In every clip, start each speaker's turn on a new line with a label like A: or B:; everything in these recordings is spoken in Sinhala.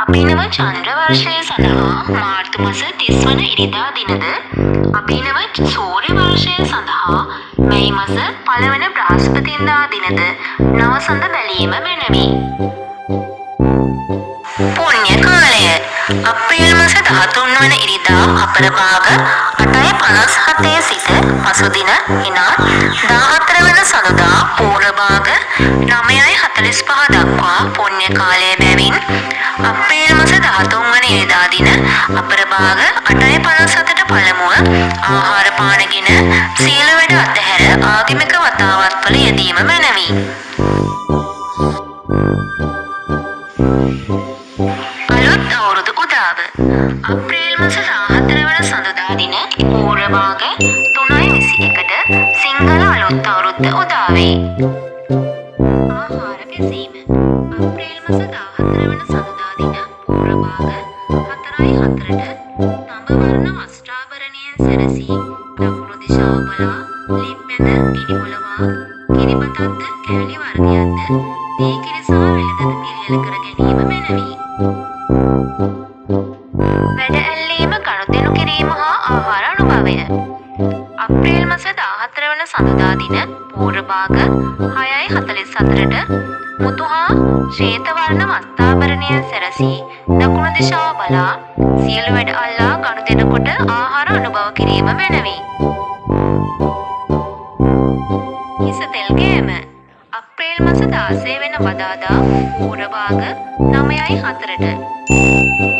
A: අභිනව චන්ද්‍ර වර්ෂය සඳහා මාර්තු මාස 30 වන ඉරිදා දිනද අභිනව සූර්ය වර්ෂය සඳහා මැයි මාස 1 වන බ්‍රහස්පතින්දා දිනද නවසඳ බැලීම මැනවි. පුණ්‍ය කාලය අප්‍රේල් මාස 13 වන ඉරිදා අපරභාග 8:57 සිට පසුදින එනත් 14 වන සඳුදා පූර්වභාග 9:45 දක්වා පුණ්‍ය කාලය බැවින් අප්‍රේල් මාස 13 වන ඉරිදා දින අපරභාග 8:57ට පළමුව ආහාර පානගෙන සීල වැඩ අතහැර ආගමික වතාවත්වල යෙදීම මැනවි. අලුත් අවුරුදු උදාව අප්‍රේල් මාස 14 වන සඳුදා දින පූර්වභාග 3:21ට සිංහල අලුත් අවුරුද්ද උදා වේ. ආහාර ගැසීම අප්‍රේල් මාස 14 වන සඳුදා දින පූර්වභාග 4:04ට තඹ වර්ණ වස්ත්‍රාභරණයෙන් සැරසී දකුණු දිශාව බලා ලිප්මැද ගිනිපොළවා කිරිබතක්ද කැවිලි වර්ගයක්ද දීකිරි සහ වෙළඳද පිළියෙල කර ගැනීම මැනවි. වැඩ ඇල්ලීම ගනුදෙනු කිරීම හා ආහාර අනුභවය අප්‍රේල් මාස 14 වන සඳුදා දින පූර්වභාග 6:44ට මුතු හා ශ්වේත වර්ණ වස්ත්‍රාභරණයෙන් සැරසී දකුණු දිශාව බලා සියලු වැඩ අල්ලා ගනුදෙනකොට ආහාර අනුභව කිරීම මැනවි. හිස තෙල් ගෑම අප්‍රේල් මාස 16 වෙන බදාදා පූර්වභාග 9:04ට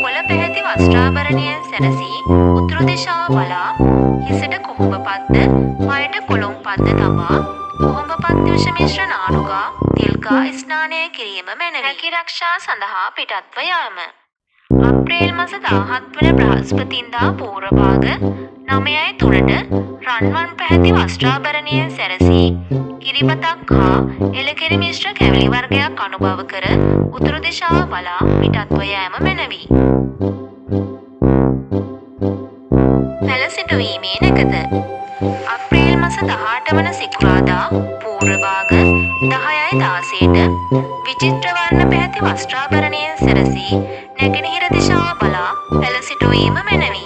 A: කොළ පැහැති වස්ත්‍රාභරණයෙන් සැරසී උතුරු දිශාව බලා හිසට කුහුඹ පද්ද පයට කුළුම් පද්ද තබා කුහුඹ පද්ද විෂ මිශ්‍ර නානුගා තෙල්ගා ස්නානය කිරීම මැනවි. රැකිරක්ෂා සඳහා පිටත්ව යාම අප්‍රේල් මාස 17 වන බ්‍රහස්පතින්දා පූර්වභාග 9:03ට රන්වන් පැහැති වස්ත්‍රාභරණයෙන් සැරසී කිරිබතක් හා එළකිරි මිශ්‍ර කැවිලි වර්ගයක් අනුභව කර උතුරු දිශාව බලා පිටත්ව යෑම මැනවි. පැළ සිටුවීමේ නැකත අප්‍රේල් මාස 18 වන සිකුරාදා පූර්වභාග 10:16ට විචිත්‍ර වර්ණ පැහැති වස්ත්‍රාභරණයෙන් සැරසී නැගෙනහිර දිශාව බලා පැළ සිටුවීම මැනවි.